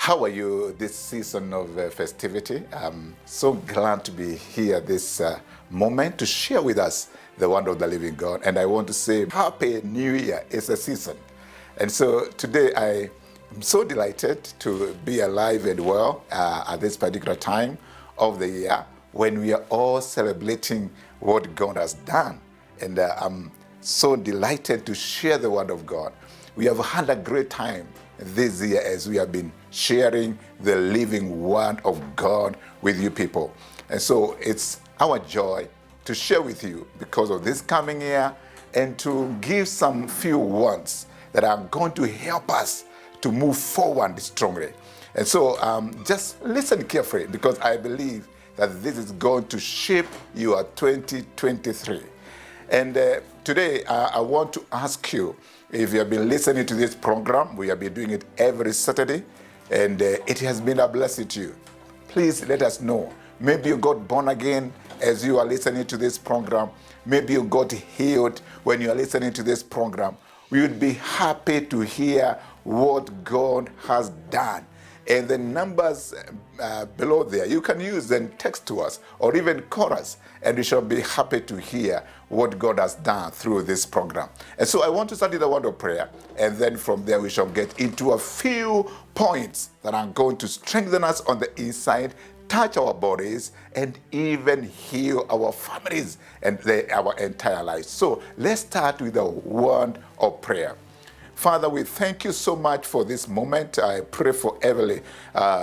How are you this season of festivity? I'm so glad to be here this moment to share with us the wonder of the living God. And I want to say Happy New Year. It's a season. And so today I am so delighted to be alive and well at this particular time of the year when we are all celebrating what God has done. And I'm so delighted to share the word of God. We have had a great time this year as we have been sharing the living word of God with you people. And so it's our joy to share with you because of this coming year and to give some few words that are going to help us to move forward strongly. And so just listen carefully because I believe that this is going to shape your 2023. And today I want to ask you, if you have been listening to this program, we have been doing it every Saturday, and it has been a blessing to you. Please let us know. Maybe you got born again as you are listening to this program. Maybe you got healed when you are listening to this program. We would be happy to hear what God has done. And the numbers below there, you can use and text to us or even call us, and we shall be happy to hear what God has done through this program. And so I want to start with a word of prayer, and then from there we shall get into a few points that are going to strengthen us on the inside, touch our bodies, and even heal our families and our entire lives. So let's start with a word of prayer. Father, we thank you so much for this moment. I pray for every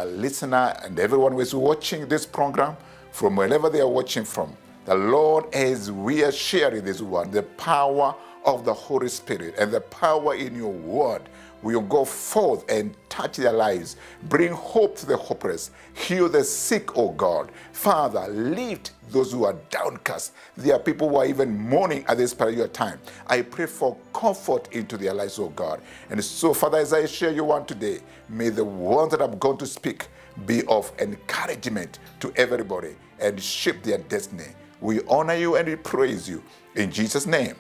listener and everyone who is watching this program from wherever they are watching from. The Lord, as we are sharing this word, the power of the Holy Spirit and the power in your word will go forth and touch their lives, bring hope to the hopeless, heal the sick, oh God. Father, lift those who are downcast. There are people who are even mourning at this particular time. I pray for comfort into their lives, oh God. And so, Father, as I share your word today, may the words that I'm going to speak be of encouragement to everybody and shape their destiny. We honor you and we praise you. In Jesus' name,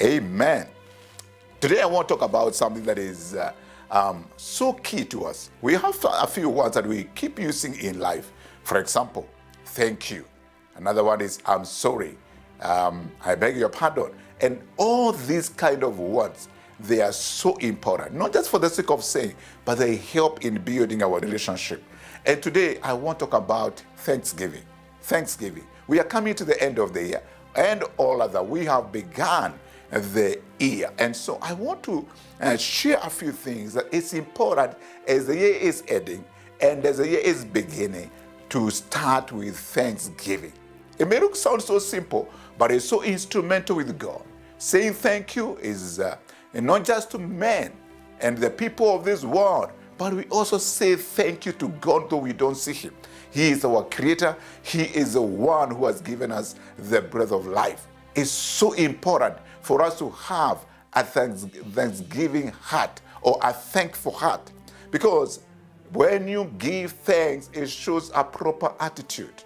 amen. Today I want to talk about something that is so key to us. We have a few words that we keep using in life. For example, thank you. Another one is I'm sorry. I beg your pardon. And all these kind of words, they are so important, not just for the sake of saying, but they help in building our relationship. And today I want to talk about Thanksgiving. Thanksgiving. We are coming to the end of the year, and all other. We have begun the year. And so I want to share a few things that it's important as the year is ending and as the year is beginning to start with thanksgiving. It may look sound so simple, but it's so instrumental with God. Saying thank you is not just to men and the people of this world, but we also say thank you to God though we don't see him. He is our creator. He is the one who has given us the breath of life. It's so important for us to have a thanksgiving heart or a thankful heart. Because when you give thanks, it shows a proper attitude.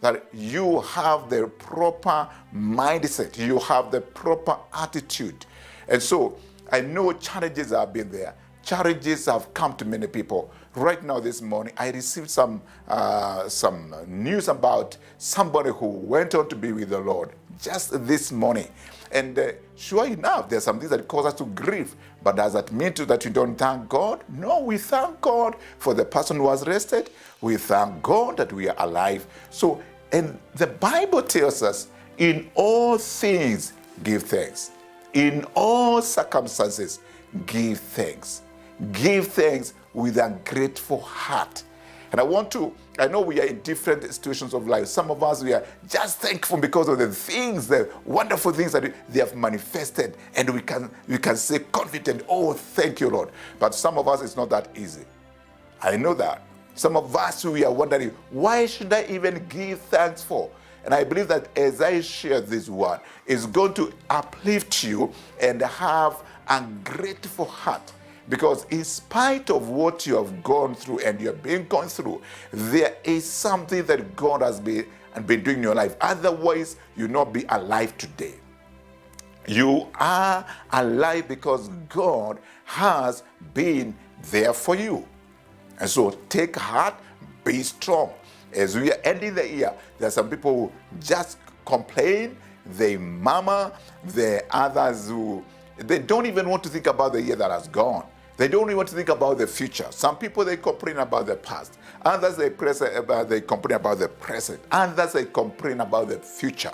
That you have the proper mindset. You have the proper attitude. And so I know challenges have been there. Challenges have come to many people. Right now this morning, I received some news about somebody who went on to be with the Lord just this morning. And sure enough, there's some things that cause us to grieve. But does that mean that we don't thank God? No, we thank God for the person who has rested. We thank God that we are alive. So, and the Bible tells us, in all things, give thanks. In all circumstances, give thanks. Give thanks with a grateful heart. And I know we are in different situations of life. Some of us, we are just thankful because of the things, the wonderful things that they have manifested. And we can say confident, oh, thank you, Lord. But some of us, it's not that easy. I know that. Some of us, we are wondering, why should I even give thanks for? And I believe that as I share this word, it's going to uplift you and have a grateful heart. Because in spite of what you have gone through and you have been going through, there is something that God has been doing in your life. Otherwise, you'll not be alive today. You are alive because God has been there for you. And so take heart, be strong. As we are ending the year, there are some people who just complain, they murmur, there are others who, they don't even want to think about the year that has gone. They don't even want to think about the future. Some people, they complain about the past. Others, they complain about the present. Others, they complain about the future.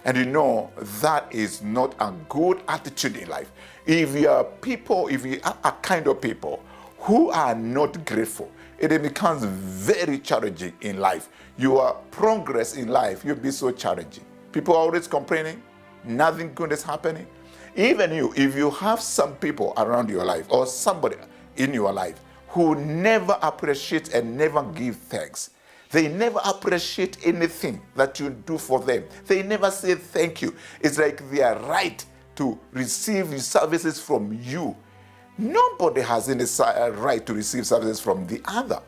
And you know, that is not a good attitude in life. If you are a kind of people who are not grateful, it becomes very challenging in life. Your progress in life will be so challenging. People are always complaining, nothing good is happening. Even you, if you have some people around your life or somebody in your life who never appreciate and never give thanks, they never appreciate anything that you do for them. They never say thank you. It's like they are right to receive services from you. Nobody has any right to receive services from the other.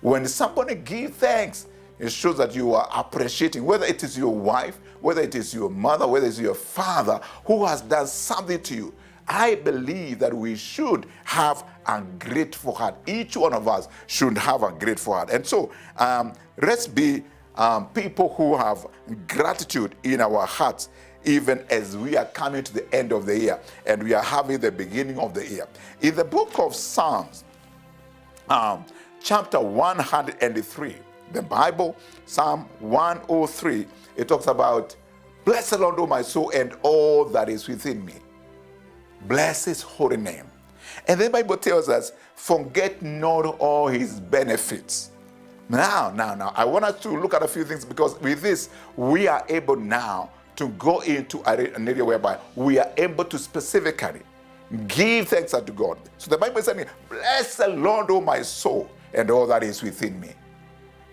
When somebody gives thanks, it shows that you are appreciating, whether it is your wife, whether it is your mother, whether it's your father who has done something to you. I believe that we should have a grateful heart. Each one of us should have a grateful heart. And so let's be people who have gratitude in our hearts, even as we are coming to the end of the year and we are having the beginning of the year. In the book of Psalms, chapter 103, the Bible, Psalm 103, it talks about, bless the Lord, O my soul, and all that is within me. Bless his holy name. And the Bible tells us, forget not all his benefits. Now, I want us to look at a few things, because with this, we are able now to go into an area whereby we are able to specifically give thanks unto God. So the Bible is saying, bless the Lord, O my soul, and all that is within me.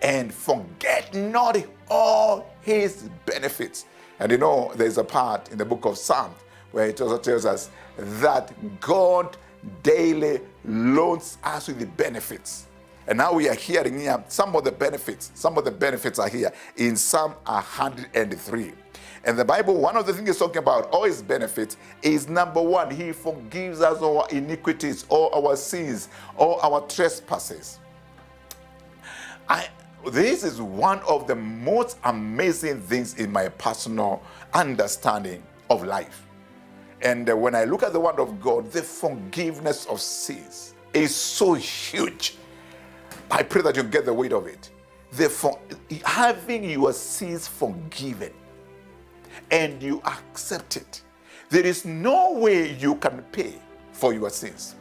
And forget not all his benefits. And you know, there's a part in the book of Psalms where it also tells us that God daily loads us with the benefits. And now we are hearing here some of the benefits. Some of the benefits are here in Psalm 103. And the Bible, one of the things it's talking about, all his benefits, is number one, he forgives us our iniquities, all our sins, all our trespasses. This is one of the most amazing things in my personal understanding of life. And when I look at the word of God, the forgiveness of sins is so huge. I pray that you get the weight of it. Having your sins forgiven and you accept it, there is no way you can pay for your sins.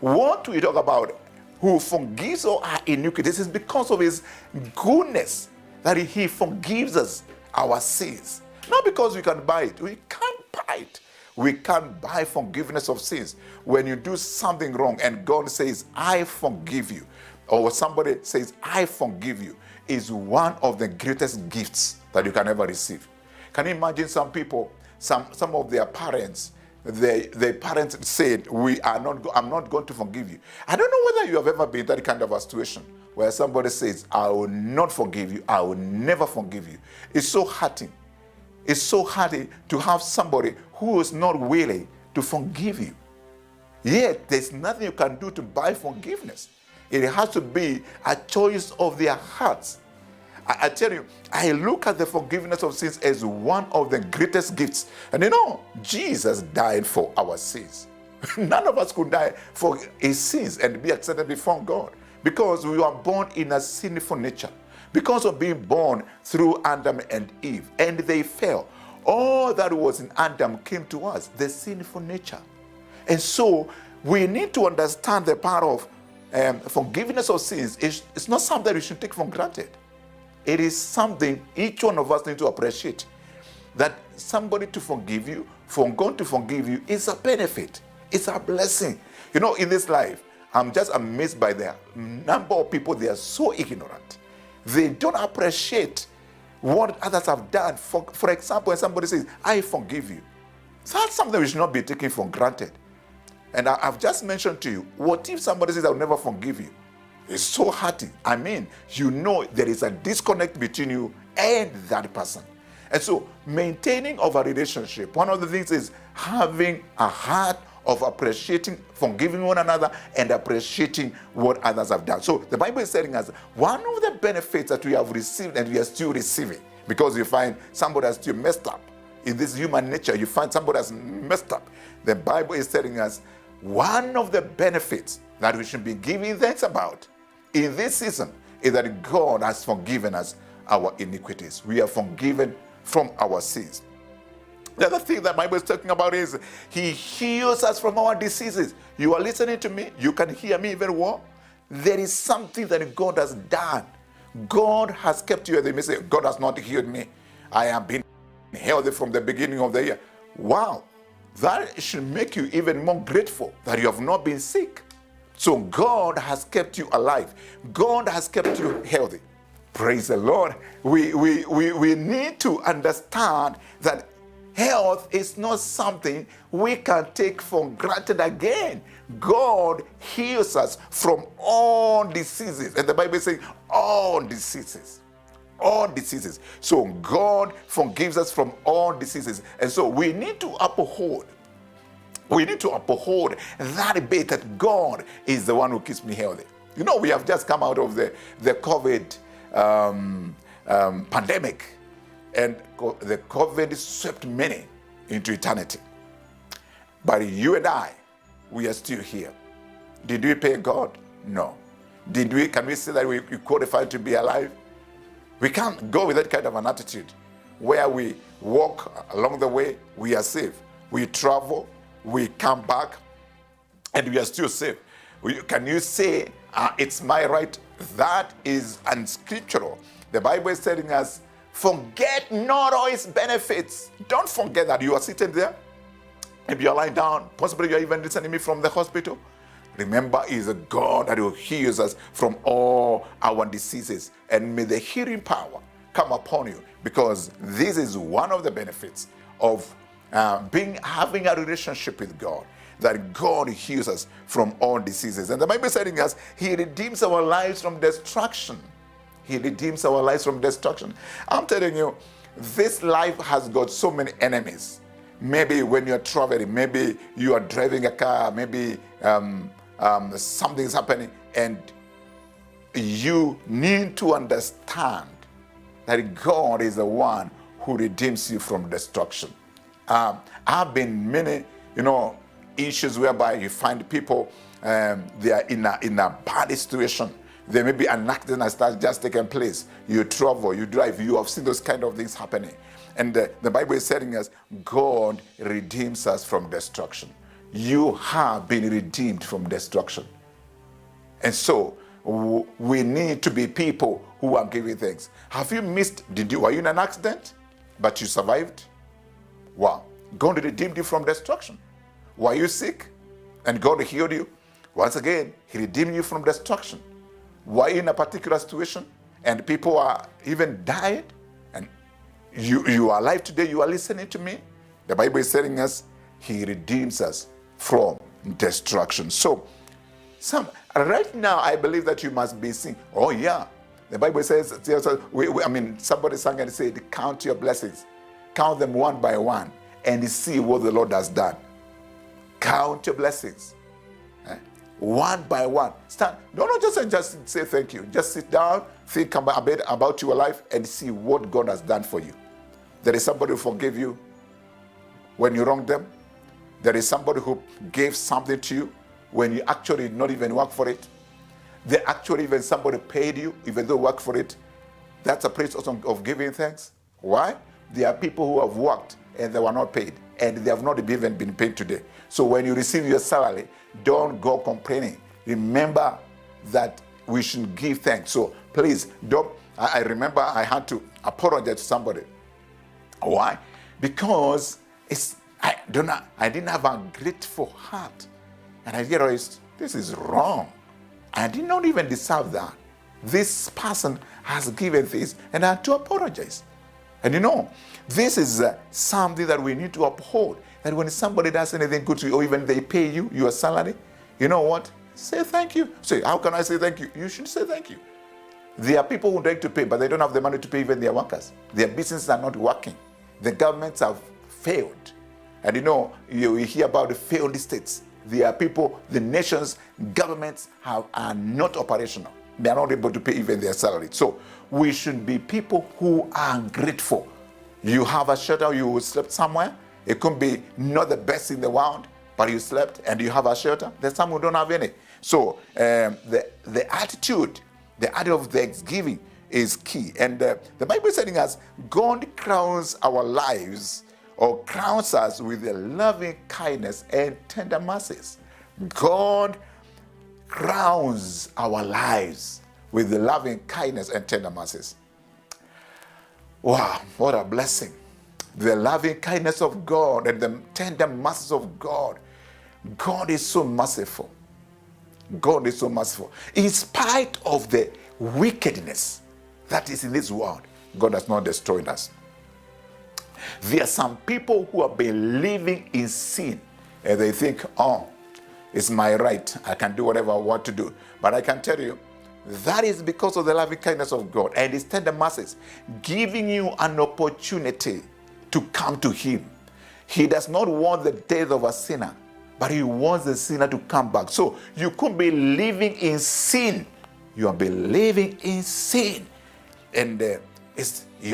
What we talk about, who forgives all our iniquities, is because of his goodness that he forgives us our sins. Not because we can buy it. We can't buy it. We can't buy forgiveness of sins. When you do something wrong and God says, I forgive you, or somebody says, I forgive you, is one of the greatest gifts that you can ever receive. Can you imagine some people, some of their parents, the parents said, I'm not going to forgive you. I don't know whether you have ever been in that kind of a situation where somebody says, I will not forgive you, I will never forgive you. It's so hurting. It's so hard to have somebody who is not willing to forgive you. Yet, there's nothing you can do to buy forgiveness. It has to be a choice of their hearts. I tell you, I look at the forgiveness of sins as one of the greatest gifts. And you know, Jesus died for our sins. None of us could die for his sins and be accepted before God, because we were born in a sinful nature. Because of being born through Adam and Eve, and they fell. All that was in Adam came to us, the sinful nature. And so we need to understand the part of forgiveness of sins. It's not something we should take for granted. It is something each one of us need to appreciate. That somebody to forgive you, for God to forgive you, is a benefit. It's a blessing. You know, in this life, I'm just amazed by the number of people, they are so ignorant. They don't appreciate what others have done. For example, when somebody says, I forgive you, that's something we should not be taken for granted. And I've just mentioned to you, what if somebody says, I'll never forgive you? It's so hurting. I mean, you know there is a disconnect between you and that person. And so maintaining of a relationship, one of the things is having a heart of appreciating, forgiving one another, and appreciating what others have done. So the Bible is telling us one of the benefits that we have received and we are still receiving, because you find somebody has still messed up. In this human nature, you find somebody has messed up. The Bible is telling us one of the benefits that we should be giving thanks about in this season is that God has forgiven us our iniquities. We are forgiven from our sins. The other thing that the Bible is talking about is He heals us from our diseases. You are listening to me. You can hear me very well. There is something that God has done. God has kept you. They may say, God has not healed me. I have been healthy from the beginning of the year. Wow. That should make you even more grateful that you have not been sick. So God has kept you alive. God has kept you healthy. Praise the Lord. We need to understand that health is not something we can take for granted again. God heals us from all diseases. And the Bible is saying all diseases. All diseases. So God forgives us from all diseases. And so we need to uphold. We need to uphold that bit that God is the one who keeps me healthy. You know, we have just come out of the COVID pandemic, and the COVID swept many into eternity. But you and I, we are still here. Did we pay God? No. Can we say that we qualified to be alive? We can't go with that kind of an attitude where we walk along the way, we are safe. We travel, we come back, and we are still safe. Can you say, it's my right? That is unscriptural. The Bible is telling us, forget not all His benefits. Don't forget that you are sitting there. If you are lying down, possibly you are even listening to me from the hospital. Remember, He is a God that will heal us from all our diseases. And may the healing power come upon you, because this is one of the benefits of having a relationship with God, that God heals us from all diseases. And the Bible is telling us He redeems our lives from destruction. He redeems our lives from destruction. I'm telling you, this life has got so many enemies. Maybe when you're traveling, maybe you are driving a car, maybe something is happening, and you need to understand that God is the one who redeems you from destruction. I've been many, issues whereby you find people, they are in a bad situation. There may be an accident that starts just taking place. You travel, you drive, you have seen those kind of things happening. And the Bible is telling us God redeems us from destruction. You have been redeemed from destruction. And so we need to be people who are giving thanks. Have you missed? Were you in an accident, but you survived? Wow. God redeemed you from destruction. Were you sick and God healed you? Once again, He redeemed you from destruction. Were you in a particular situation and people are even died, and you are alive today, you are listening to me? The Bible is telling us He redeems us from destruction. So, right now, I believe that you must be saying, oh yeah. The Bible says, somebody sang and said, count your blessings. Count them one by one and see what the Lord has done. Count your blessings. One by one. Don't just say thank you. Just sit down, think a bit about your life and see what God has done for you. There is somebody who forgave you when you wronged them. There is somebody who gave something to you when you actually did not even work for it. Even somebody paid you even though you worked for it. That's a place also of giving thanks. Why? There are people who have worked and they were not paid, and they have not even been paid today. So when you receive your salary, don't go complaining. Remember that we should give thanks. So please don't. I remember I had to apologize to somebody. Why? Because I didn't have a grateful heart, and I realized this is wrong. I did not even deserve that. This person has given this, and I had to apologize. And this is something that we need to uphold. That when somebody does anything good to you, or even they pay you your salary, you know what? Say thank you. Say, how can I say thank you? You should say thank you. There are people who like to pay, but they don't have the money to pay even their workers. Their businesses are not working. The governments have failed. And you hear about the failed states. There are people, the nations, governments are not operational. They are not able to pay even their salary. So we should be people who are grateful. You have a shelter, you slept somewhere. It could be not the best in the world, but you slept and you have a shelter. There's some who don't have any. So the attitude of thanksgiving is key. And the Bible is telling us God crowns our lives, or crowns us with a loving kindness and tender mercies. God crowns our lives with the loving kindness and tender mercies. Wow, what a blessing. The loving kindness of God and the tender mercies of God. God is so merciful. God is so merciful. In spite of the wickedness that is in this world, God has not destroyed us. There are some people who have been living in sin, and they think, oh, it's my right. I can do whatever I want to do. But I can tell you, that is because of the loving kindness of God and His tender mercies, giving you an opportunity to come to Him. He does not want the death of a sinner, but He wants the sinner to come back. So you could be living in sin. You have been living in sin. And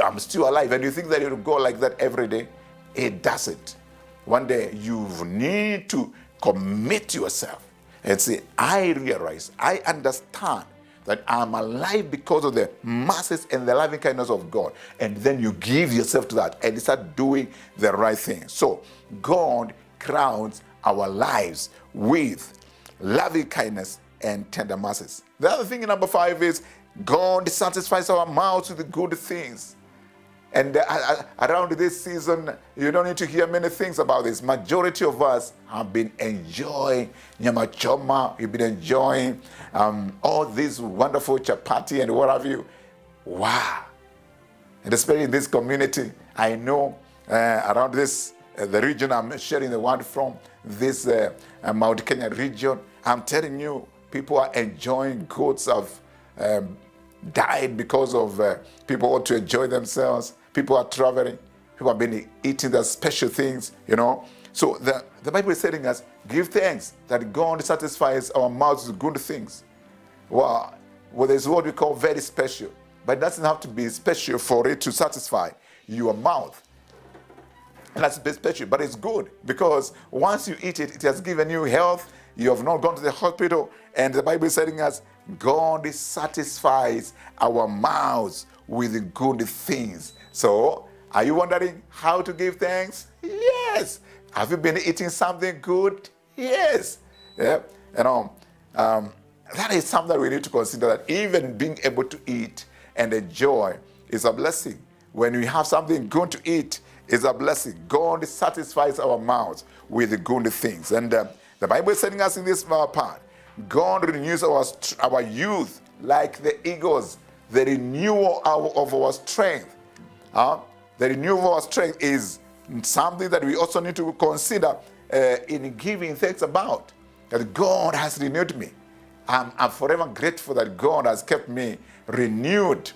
I'm still alive. And you think that it will go like that every day? It doesn't. One day you need to commit yourself and say, I realize, I understand that I'm alive because of the mercies and the loving kindness of God. And then you give yourself to that and start doing the right thing. So God crowns our lives with loving kindness and tender mercies. The other thing, number 5, is God satisfies our mouths with good things. And around this season, you don't need to hear many things about this. Majority of us have been enjoying nyama choma. You've been enjoying all this wonderful chapati and what have you. Wow. And especially in this community, I know around this, the region I'm sharing the word from, this Mount Kenya region, I'm telling you, people are enjoying. Goats have died because of people want to enjoy themselves. People are traveling. People have been eating the special things, So the Bible is telling us, give thanks that God satisfies our mouths with good things. Well, there's what we call very special, but it doesn't have to be special for it to satisfy your mouth. And that's special, but it's good because once you eat it, it has given you health. You have not gone to the hospital, and the Bible is telling us God satisfies our mouths with good things. So, are you wondering how to give thanks? Yes. Have you been eating something good? Yes. Yeah. That is something that we need to consider, that even being able to eat and enjoy is a blessing. When we have something good to eat, is a blessing. God satisfies our mouths with good things. And the Bible is telling us in this part, God renews our youth like the eagles. The renewal of our strength. The renewal of our strength is something that we also need to consider in giving thanks about. That God has renewed me. I'm forever grateful that God has kept me renewed.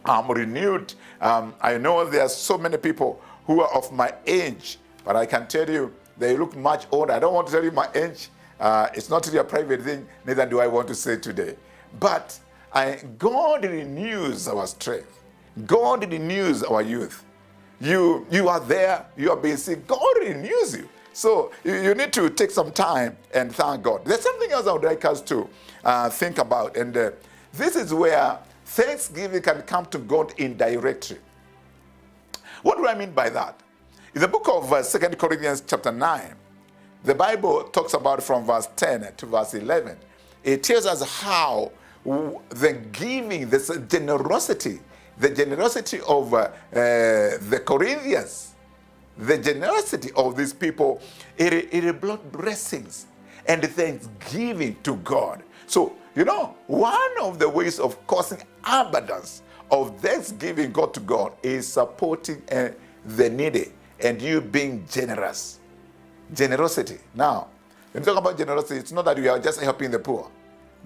I'm renewed. I know there are so many people who are of my age, but I can tell you, they look much older. I don't want to tell you my age. It's not really a private thing, neither do I want to say today. But God renews our strength. God renews our youth. You are there, you are being sick. God renews you. So you need to take some time and thank God. There's something else I would like us to think about. And this is where thanksgiving can come to God indirectly. What do I mean by that? In the book of 2 Corinthians chapter 9, the Bible talks about from verse 10 to verse 11. It tells us how the giving, this generosity of the Corinthians, the generosity of these people, it brought blessings and thanksgiving to God. So, one of the ways of causing abundance of thanksgiving God to God is supporting the needy and you being generous. Generosity. Now, when you talk about generosity, it's not that you are just helping the poor,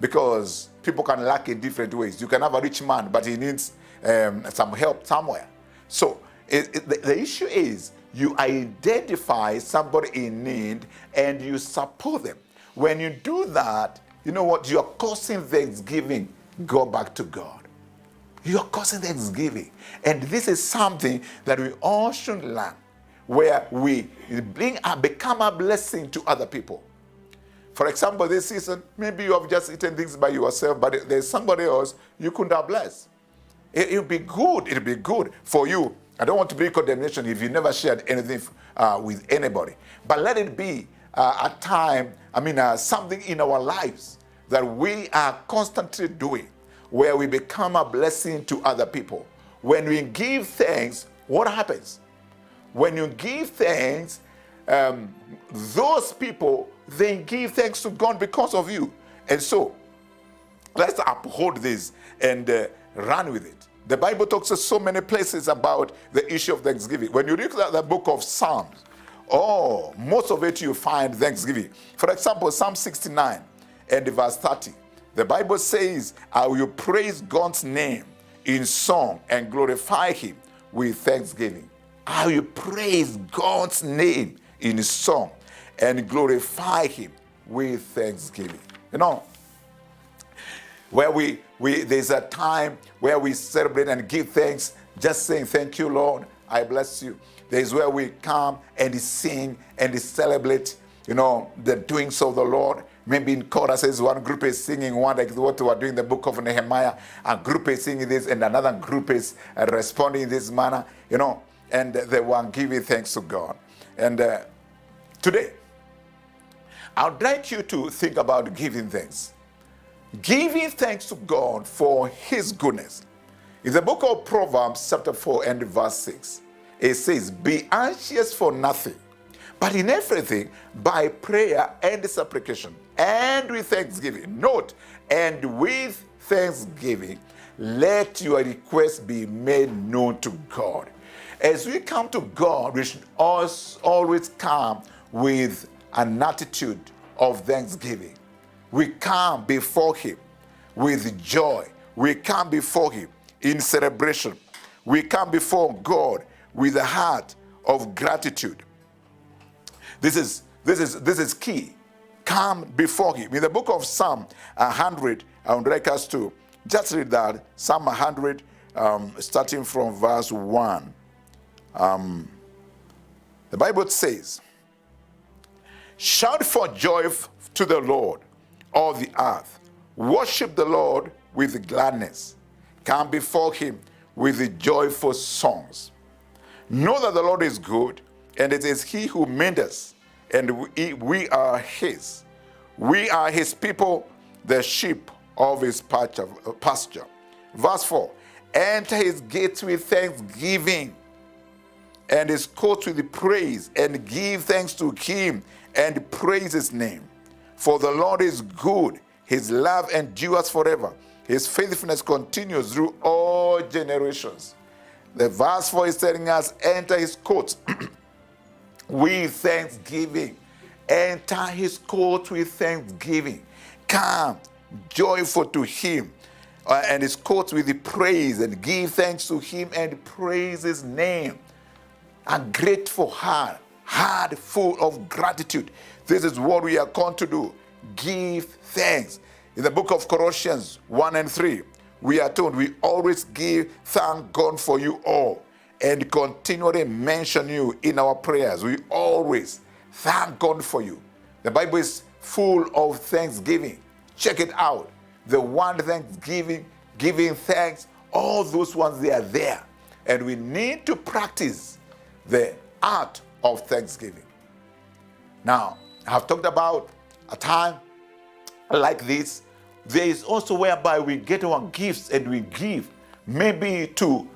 because people can lack in different ways. You can have a rich man, but he needs some help somewhere. So the issue is you identify somebody in need and you support them. When you do that, you know what? You're causing thanksgiving go back to God. You're causing thanksgiving. And this is something that we all should learn, where we become a blessing to other people. For example, this season, maybe you have just eaten things by yourself, but there's somebody else you could have blessed. It'll be good. It'll be good for you. I don't want to bring condemnation if you never shared anything with anybody. But let it be a time, something in our lives that we are constantly doing, where we become a blessing to other people. When we give thanks, what happens? When you give thanks, those people, they give thanks to God because of you. And so, let's uphold this and run with it. The Bible talks in so many places about the issue of thanksgiving. When you read the book of Psalms, most of it you find thanksgiving. For example, Psalm 69 and verse 30. The Bible says, I will praise God's name in song and glorify him with thanksgiving. I will praise God's name in song and glorify him with thanksgiving. You know, where there's a time where we celebrate and give thanks, just saying, thank you, Lord, I bless you. There's where we come and sing and celebrate, the doings of the Lord. Maybe in choruses, one group is singing one, like what we are doing in the book of Nehemiah. A group is singing this, and another group is responding in this manner, and they want giving thanks to God. And today, I would like you to think about giving thanks. Giving thanks to God for his goodness. In the book of Proverbs, chapter 4 and verse 6, it says, be anxious for nothing, but in everything, by prayer and supplication, and with thanksgiving. Note, and with thanksgiving, let your requests be made known to God. As we come to God, we should always come with an attitude of thanksgiving. We come before him with joy. We come before him in celebration. We come before God with a heart of gratitude. This is key. Come before him. In the book of Psalm 100, I would like us to just read that. Psalm 100, starting from verse 1. The Bible says, shout for joy to the Lord, all the earth. Worship the Lord with gladness. Come before him with joyful songs. Know that the Lord is good, and it is he who made us, and we are his. We are his people, the sheep of his pasture. Verse 4, enter his gates with thanksgiving, and his courts with praise, and give thanks to him, and praise his name. For the Lord is good, his love endures forever. His faithfulness continues through all generations. The verse 4 is telling us, enter his courts with thanksgiving. Enter his courts with thanksgiving. Come joyful to him, and his courts with the praise, and give thanks to him and praise his name. A grateful heart full of gratitude. This is what we are called to do. Give thanks. In the book of Colossians 1 and 3, we are told we always give thank God for you all and continually mention you in our prayers. We always thank God for you. The Bible is full of thanksgiving. Check it out. The one thanksgiving, giving thanks, all those ones, they are there. And we need to practice the art of thanksgiving. Now, I have talked about a time like this. There is also whereby we get our gifts and we give, maybe to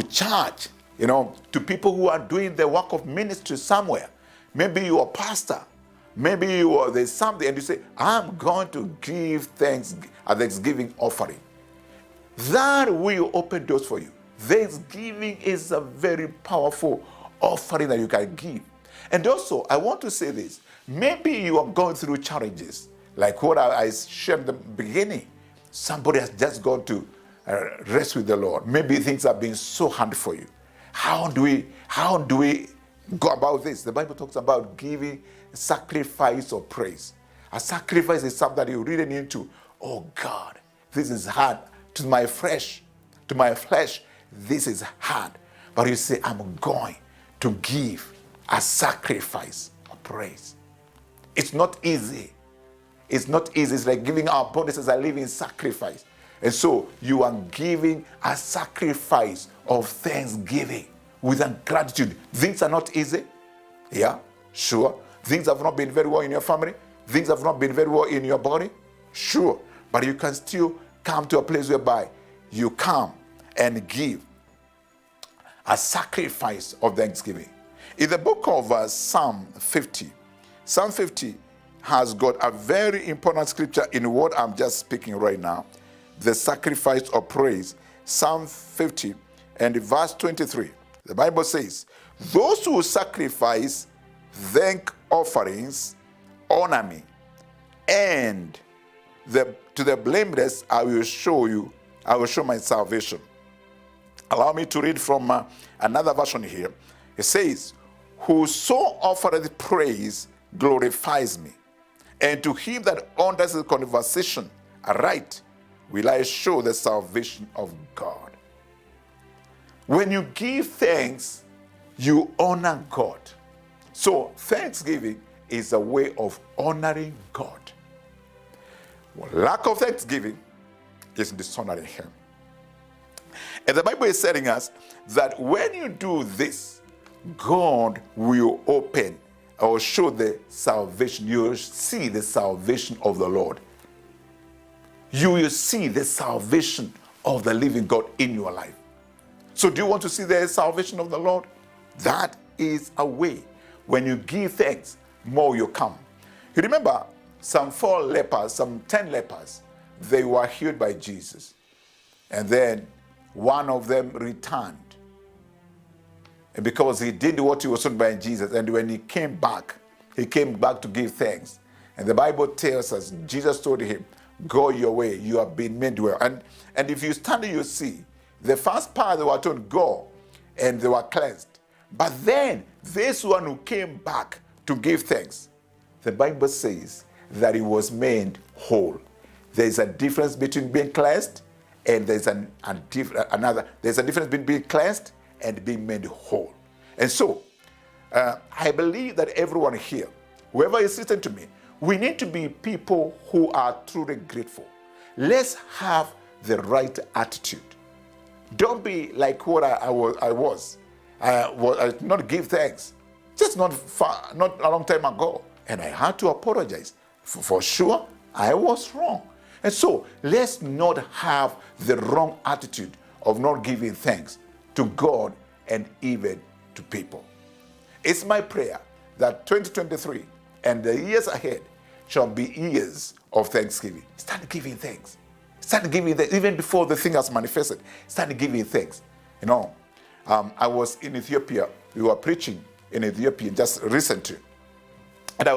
church, to people who are doing the work of ministry somewhere. Maybe you are a pastor. Maybe there's something, and you say, I'm going to give thanks, a thanksgiving offering. That will open doors for you. Thanksgiving is a very powerful offering that you can give. And also, I want to say this. Maybe you are going through challenges, like what I shared in the beginning. Somebody has just gone to rest with the Lord. Maybe things have been so hard for you. How do we go about this? The Bible talks about giving sacrifice of praise. A sacrifice is something that you really need to, oh God, this is hard to my flesh. This is hard. But you say, I'm going to give a sacrifice of praise. It's not easy. It's not easy. It's like giving our bodies as a living sacrifice. And so you are giving a sacrifice of thanksgiving with gratitude. Things are not easy. Yeah, sure. Things have not been very well in your family. Things have not been very well in your body. Sure. But you can still come to a place whereby you come and give a sacrifice of thanksgiving. In the book of Psalm 50 has got a very important scripture in what I'm just speaking right now, the sacrifice of praise. Psalm 50 and verse 23. The Bible says, those who sacrifice thank offerings honor me, and to the blameless I will show my salvation. Allow me to read from another version here. It says, whoso offereth praise glorifies me, and to him that honors the conversation aright will I show the salvation of God. When you give thanks, you honor God. So thanksgiving is a way of honoring God. Lack of thanksgiving is dishonoring him. And the Bible is telling us that when you do this, God will open or show the salvation. You will see the salvation of the Lord. You will see the salvation of the living God in your life. So do you want to see the salvation of the Lord? That is a way. When you give thanks, more will come. You remember some 10 lepers, they were healed by Jesus. And then one of them returned. And because he did what he was told by Jesus, and when he came back to give thanks. And the Bible tells us, Jesus told him, go your way, you have been made well. And if you study, you see, the first part they were told, go, and they were cleansed. But then, this one who came back to give thanks, the Bible says that he was made whole. There's a difference between being cleansed and there's a difference between being cleansed and being made whole. And so, I believe that everyone here, whoever is listening to me, we need to be people who are truly grateful. Let's have the right attitude. Don't be like what I was. I did not give thanks. Just not a long time ago. And I had to apologize. For sure, I was wrong. And so, let's not have the wrong attitude of not giving thanks to God and even to people. It's my prayer that 2023 and the years ahead shall be years of thanksgiving. Start giving thanks. Start giving thanks. Even before the thing has manifested, start giving thanks. You know, I was in Ethiopia. We were preaching in Ethiopia just recently. And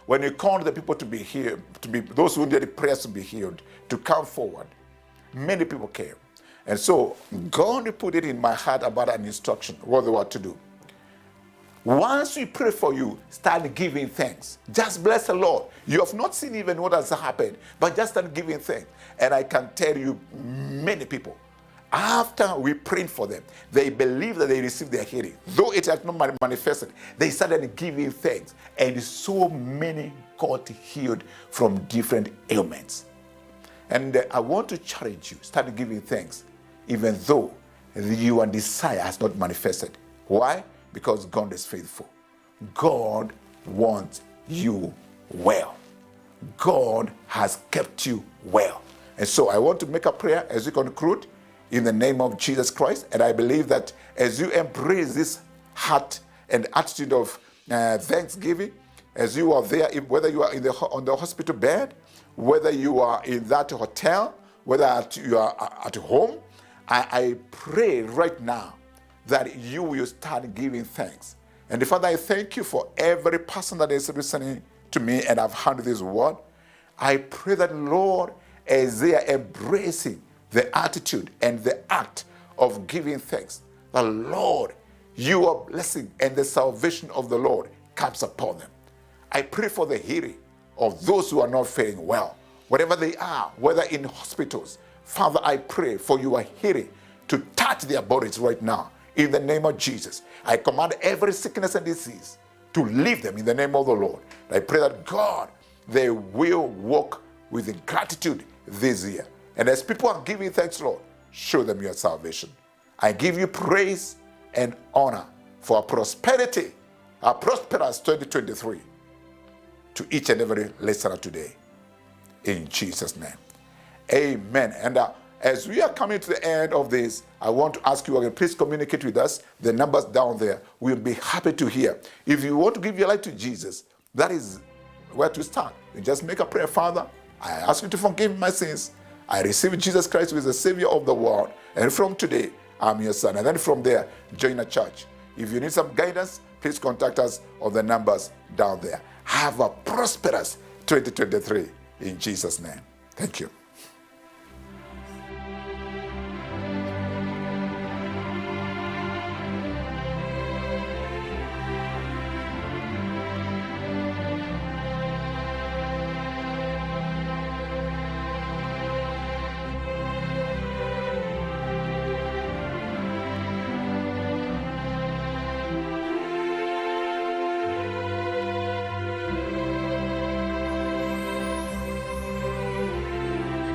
when we called the people to be here, those who needed prayers to be healed, to come forward, many people came. And so God put it in my heart about an instruction, what they were to do. Once we pray for you, start giving thanks. Just bless the Lord. You have not seen even what has happened, but just start giving thanks. And I can tell you, many people, after we prayed for them, they believe that they received their healing. Though it has not manifested, they started giving thanks. And so many got healed from different ailments. And I want to challenge you, start giving thanks, even though your desire has not manifested. Why? Because God is faithful. God wants you well. God has kept you well. And so I want to make a prayer as we conclude in the name of Jesus Christ. And I believe that as you embrace this heart and attitude of thanksgiving, as you are there, whether you are on the hospital bed, whether you are in that hotel, whether you are at home, I pray right now that you will start giving thanks. And Father, I thank you for every person that is listening to me and I've heard this word. I pray that, Lord, as they are embracing the attitude and the act of giving thanks, the Lord, your blessing and the salvation of the Lord comes upon them. I pray for the healing of those who are not faring well, wherever they are, whether in hospitals. Father, I pray for your healing to touch their bodies right now. In the name of Jesus, I command every sickness and disease to leave them in the name of the Lord. I pray that God, they will walk with gratitude this year. And as people are giving thanks, Lord, show them your salvation. I give you praise and honor for prosperity, a prosperous 2023 to each and every listener today. In Jesus' name, amen. And as we are coming to the end of this, I want to ask you again, please communicate with us. The numbers down there, we'll be happy to hear. If you want to give your life to Jesus, that is where to start. You just make a prayer. Father, I ask you to forgive my sins. I receive Jesus Christ as the Savior of the world. And from today, I'm your son. And then from there, join a church. If you need some guidance, please contact us on the numbers down there. Have a prosperous 2023 in Jesus' name. Thank you.